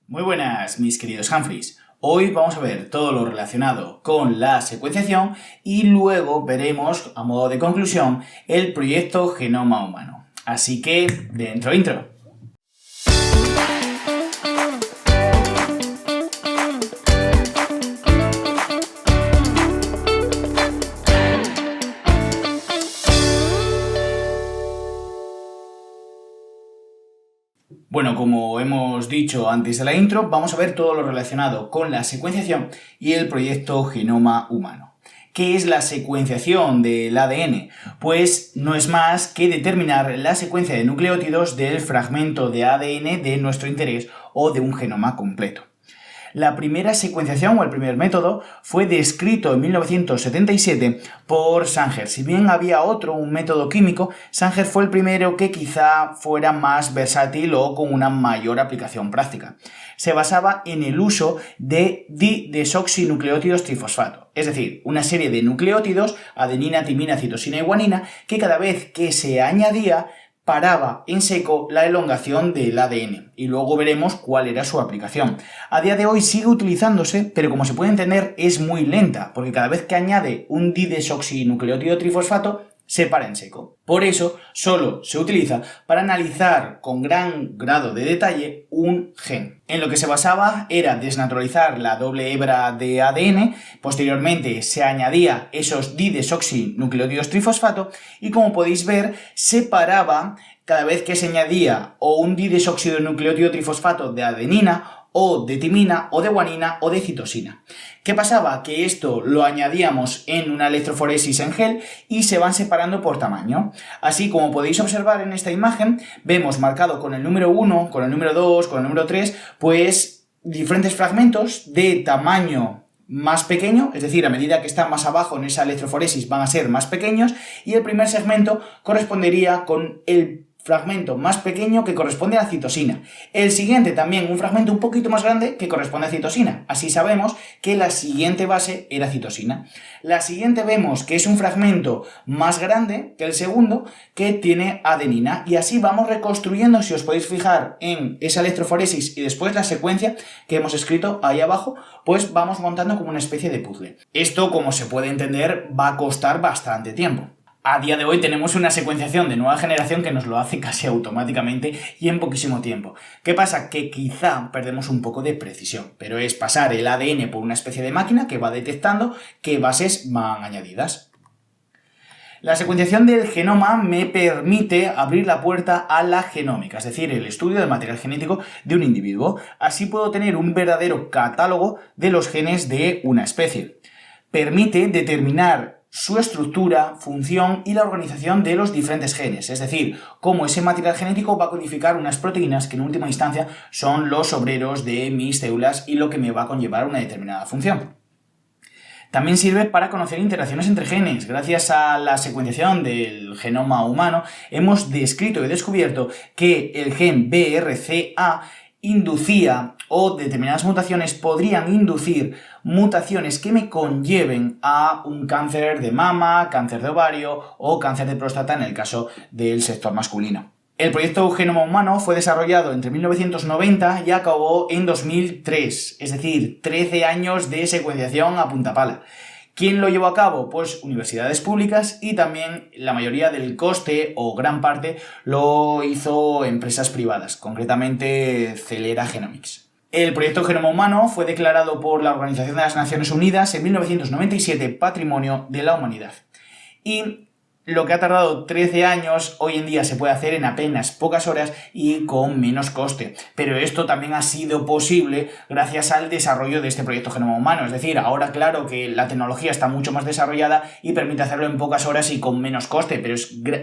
Muy buenas, mis queridos Humphreys. Hoy vamos a ver todo lo relacionado con la secuenciación y luego veremos, a modo de conclusión, el proyecto Genoma Humano. Así que, dentro intro. Bueno, como hemos dicho antes de la intro, vamos a ver todo lo relacionado con la secuenciación y el proyecto Genoma Humano. ¿Qué es la secuenciación del ADN? Pues no es más que determinar la secuencia de nucleótidos del fragmento de ADN de nuestro interés o de un genoma completo. La primera secuenciación o el primer método fue descrito en 1977 por Sanger. Si bien había un método químico, Sanger fue el primero que quizá fuera más versátil o con una mayor aplicación práctica. Se basaba en el uso de didesoxinucleótidos trifosfato, es decir, una serie de nucleótidos, adenina, timina, citosina y guanina, que cada vez que se añadía paraba en seco la elongación del ADN y luego veremos cuál era su aplicación. A día de hoy sigue utilizándose, pero como se puede entender es muy lenta, porque cada vez que añade un didesoxinucleótido trifosfato se para en seco. Por eso solo se utiliza para analizar con gran grado de detalle un gen. En lo que se basaba era desnaturalizar la doble hebra de ADN, posteriormente se añadía esos didesoxinucleótidos trifosfato y como podéis ver separaba cada vez que se añadía o un didesoxinucleótido trifosfato de adenina o de timina, o de guanina, o de citosina. ¿Qué pasaba? Que esto lo añadíamos en una electroforesis en gel y se van separando por tamaño. Así como podéis observar en esta imagen, vemos marcado con el número 1, con el número 2, con el número 3, pues diferentes fragmentos de tamaño más pequeño, es decir, a medida que están más abajo en esa electroforesis van a ser más pequeños, y el primer segmento correspondería con el fragmento más pequeño que corresponde a la citosina. El siguiente también un fragmento un poquito más grande que corresponde a citosina. Así sabemos que la siguiente base era citosina. La siguiente vemos que es un fragmento más grande que el segundo que tiene adenina. Y así vamos reconstruyendo, si os podéis fijar en esa electroforesis y después la secuencia que hemos escrito ahí abajo, pues vamos montando como una especie de puzzle. Esto, como se puede entender, va a costar bastante tiempo. A día de hoy tenemos una secuenciación de nueva generación que nos lo hace casi automáticamente y en poquísimo tiempo. ¿Qué pasa? Que quizá perdemos un poco de precisión, pero es pasar el ADN por una especie de máquina que va detectando qué bases van añadidas. La secuenciación del genoma me permite abrir la puerta a la genómica, es decir, el estudio del material genético de un individuo. Así puedo tener un verdadero catálogo de los genes de una especie. Permite determinar su estructura, función y la organización de los diferentes genes, es decir, cómo ese material genético va a codificar unas proteínas que en última instancia son los obreros de mis células y lo que me va a conllevar una determinada función. También sirve para conocer interacciones entre genes. Gracias a la secuenciación del genoma humano hemos descrito y descubierto que el gen BRCA inducía o determinadas mutaciones podrían inducir mutaciones que me conlleven a un cáncer de mama, cáncer de ovario o cáncer de próstata en el caso del sector masculino. El proyecto Genoma Humano fue desarrollado entre 1990 y acabó en 2003, es decir, 13 años de secuenciación a punta pala. ¿Quién lo llevó a cabo? Pues universidades públicas y también la mayoría del coste o gran parte lo hizo empresas privadas, concretamente Celera Genomics. El proyecto Genoma Humano fue declarado por la Organización de las Naciones Unidas en 1997 Patrimonio de la Humanidad. Y lo que ha tardado 13 años, hoy en día se puede hacer en apenas pocas horas y con menos coste. Pero esto también ha sido posible gracias al desarrollo de este proyecto Genoma Humano. Es decir, ahora claro que la tecnología está mucho más desarrollada y permite hacerlo en pocas horas y con menos coste, pero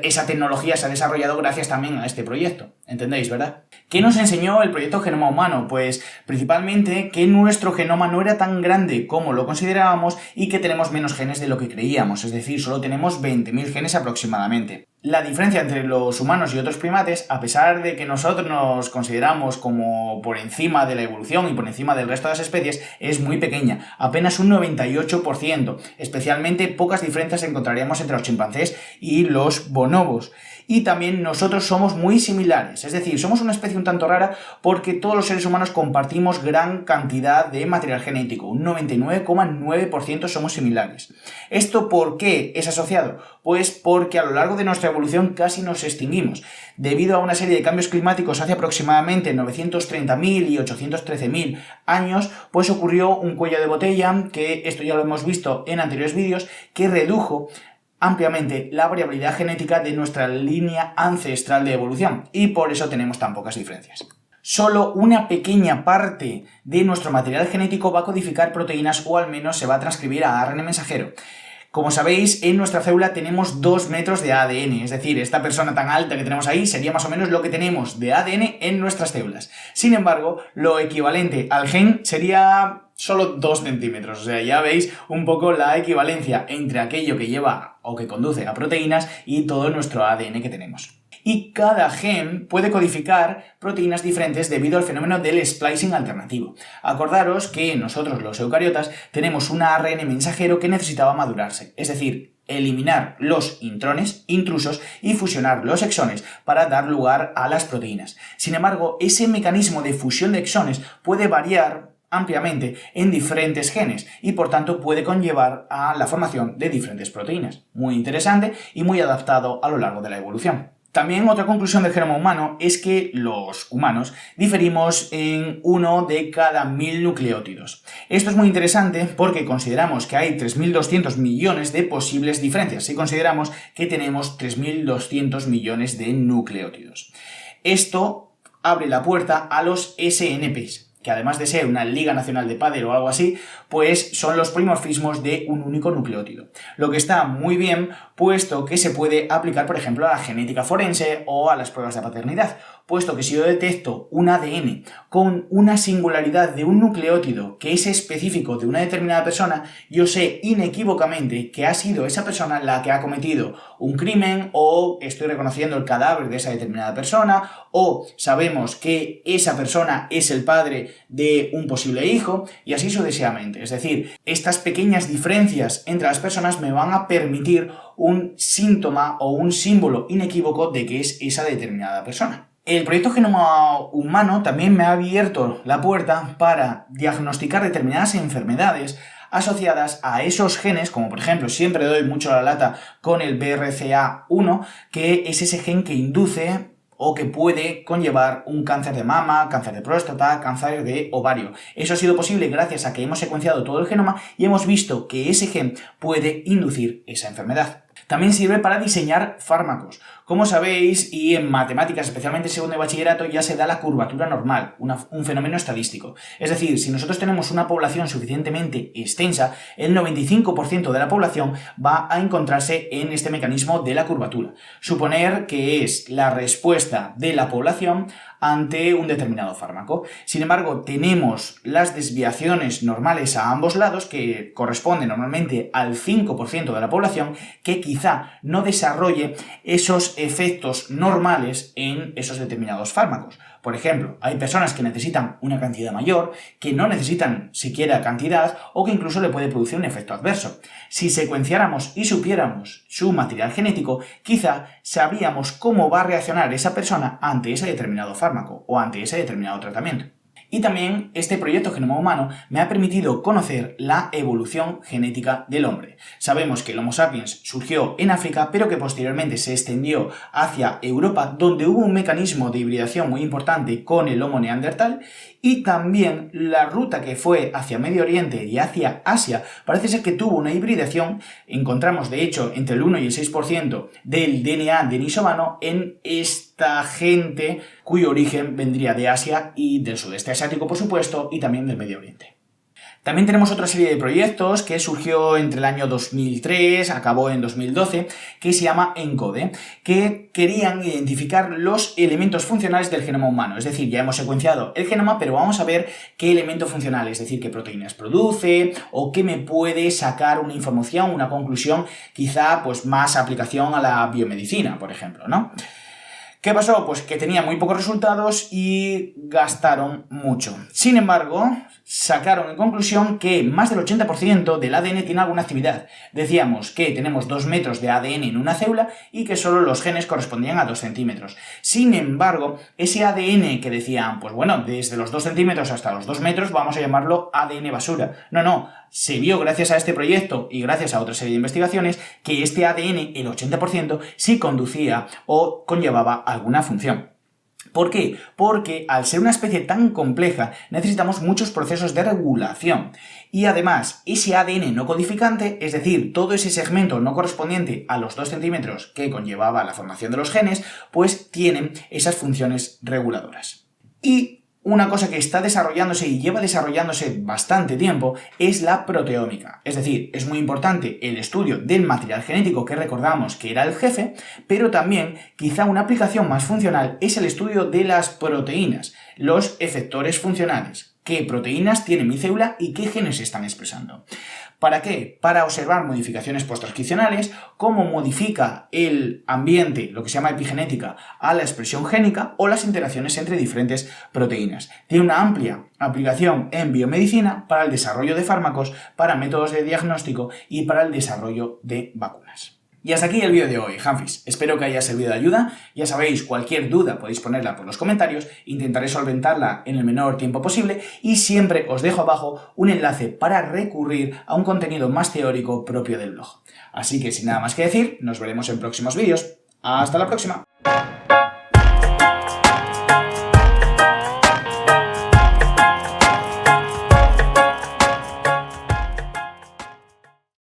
esa tecnología se ha desarrollado gracias también a este proyecto. ¿Entendéis, verdad? ¿Qué nos enseñó el proyecto Genoma Humano? Pues principalmente que nuestro genoma no era tan grande como lo considerábamos y que tenemos menos genes de lo que creíamos. Es decir, solo tenemos 20.000 genes aproximadamente. La diferencia entre los humanos y otros primates, a pesar de que nosotros nos consideramos como por encima de la evolución y por encima del resto de las especies, es muy pequeña, apenas un 98%. Especialmente pocas diferencias encontraríamos entre los chimpancés y los bonobos. Y también nosotros somos muy similares, es decir, somos una especie un tanto rara porque todos los seres humanos compartimos gran cantidad de material genético, un 99,9% somos similares. ¿Esto por qué es asociado? Pues porque a lo largo de nuestra evolución casi nos extinguimos. Debido a una serie de cambios climáticos hace aproximadamente 930.000 y 813.000 años, pues ocurrió un cuello de botella, que esto ya lo hemos visto en anteriores vídeos, que redujo ampliamente la variabilidad genética de nuestra línea ancestral de evolución y por eso tenemos tan pocas diferencias. Solo una pequeña parte de nuestro material genético va a codificar proteínas o al menos se va a transcribir a ARN mensajero. Como sabéis, en nuestra célula tenemos 2 metros de ADN, es decir, esta persona tan alta que tenemos ahí sería más o menos lo que tenemos de ADN en nuestras células. Sin embargo, lo equivalente al gen sería solo 2 centímetros, o sea, ya veis un poco la equivalencia entre aquello que lleva o que conduce a proteínas y todo nuestro ADN que tenemos. Y cada gen puede codificar proteínas diferentes debido al fenómeno del splicing alternativo. Acordaros que nosotros los eucariotas tenemos un ARN mensajero que necesitaba madurarse, es decir, eliminar los intrones intrusos y fusionar los exones para dar lugar a las proteínas. Sin embargo, ese mecanismo de fusión de exones puede variar ampliamente en diferentes genes y por tanto puede conllevar a la formación de diferentes proteínas. Muy interesante y muy adaptado a lo largo de la evolución. También otra conclusión del genoma humano es que los humanos diferimos en 1 de cada 1000 nucleótidos. Esto es muy interesante porque consideramos que hay 3.200 millones de posibles diferencias si consideramos que tenemos 3.200 millones de nucleótidos. Esto abre la puerta a los SNPs, que además de ser una Liga Nacional de Pádel o algo así, pues son los polimorfismos de un único nucleótido. Lo que está muy bien, puesto que se puede aplicar, por ejemplo, a la genética forense o a las pruebas de paternidad, puesto que si yo detecto un ADN con una singularidad de un nucleótido que es específico de una determinada persona, yo sé inequívocamente que ha sido esa persona la que ha cometido un crimen, o estoy reconociendo el cadáver de esa determinada persona, o sabemos que esa persona es el padre de un posible hijo, y así sucesivamente. Es decir, estas pequeñas diferencias entre las personas me van a permitir un síntoma o un símbolo inequívoco de que es esa determinada persona. El proyecto Genoma Humano también me ha abierto la puerta para diagnosticar determinadas enfermedades asociadas a esos genes, como por ejemplo, siempre doy mucho la lata con el BRCA1, que es ese gen que induce o que puede conllevar un cáncer de mama, cáncer de próstata, cáncer de ovario. Eso ha sido posible gracias a que hemos secuenciado todo el genoma y hemos visto que ese gen puede inducir esa enfermedad. También sirve para diseñar fármacos. Como sabéis, y en matemáticas, especialmente en segundo de bachillerato, ya se da la curvatura normal, un fenómeno estadístico. Es decir, si nosotros tenemos una población suficientemente extensa, el 95% de la población va a encontrarse en este mecanismo de la curvatura. Suponer que es la respuesta de la población ante un determinado fármaco. Sin embargo, tenemos las desviaciones normales a ambos lados, que corresponden normalmente al 5% de la población, que quizá no desarrolle esos efectos normales en esos determinados fármacos. Por ejemplo, hay personas que necesitan una cantidad mayor, que no necesitan siquiera cantidad o que incluso le puede producir un efecto adverso. Si secuenciáramos y supiéramos su material genético, quizá sabríamos cómo va a reaccionar esa persona ante ese determinado fármaco o ante ese determinado tratamiento. Y también este proyecto Genoma Humano me ha permitido conocer la evolución genética del hombre. Sabemos que el Homo sapiens surgió en África, pero que posteriormente se extendió hacia Europa, donde hubo un mecanismo de hibridación muy importante con el Homo neandertal, y también la ruta que fue hacia Medio Oriente y hacia Asia parece ser que tuvo una hibridación. Encontramos, de hecho, entre el 1 y el 6% del DNA denisovano en esta gente cuyo origen vendría de Asia y del sudeste asiático, por supuesto, y también del Medio Oriente. También tenemos otra serie de proyectos que surgió entre el año 2003, acabó en 2012, que se llama ENCODE, que querían identificar los elementos funcionales del genoma humano. Es decir, ya hemos secuenciado el genoma, pero vamos a ver qué elemento funcional, es decir, qué proteínas produce o qué me puede sacar una información, una conclusión, quizá pues más aplicación a la biomedicina, por ejemplo, ¿no? ¿Qué pasó? Pues que tenía muy pocos resultados y gastaron mucho. Sin embargo, sacaron en conclusión que más del 80% del ADN tiene alguna actividad. Decíamos que tenemos 2 metros de ADN en una célula y que solo los genes correspondían a 2 centímetros. Sin embargo, ese ADN que decían, pues bueno, desde los 2 centímetros hasta los 2 metros vamos a llamarlo ADN basura. No, se vio gracias a este proyecto y gracias a otra serie de investigaciones que este ADN, el 80%, sí conducía o conllevaba alguna función. ¿Por qué? Porque al ser una especie tan compleja necesitamos muchos procesos de regulación y además ese ADN no codificante, es decir, todo ese segmento no correspondiente a los 2 centímetros que conllevaba la formación de los genes, pues tienen esas funciones reguladoras. Y una cosa que está desarrollándose y lleva desarrollándose bastante tiempo es la proteómica. Es decir, es muy importante el estudio del material genético que recordamos que era el jefe, pero también quizá una aplicación más funcional es el estudio de las proteínas, los efectores funcionales. ¿Qué proteínas tiene mi célula y qué genes se están expresando? ¿Para qué? Para observar modificaciones posttranscripcionales, cómo modifica el ambiente, lo que se llama epigenética, a la expresión génica o las interacciones entre diferentes proteínas. Tiene una amplia aplicación en biomedicina para el desarrollo de fármacos, para métodos de diagnóstico y para el desarrollo de vacunas. Y hasta aquí el vídeo de hoy, Hanfis. Espero que haya servido de ayuda. Ya sabéis, cualquier duda podéis ponerla por los comentarios, intentaré solventarla en el menor tiempo posible y siempre os dejo abajo un enlace para recurrir a un contenido más teórico propio del blog. Así que sin nada más que decir, nos veremos en próximos vídeos. ¡Hasta la próxima!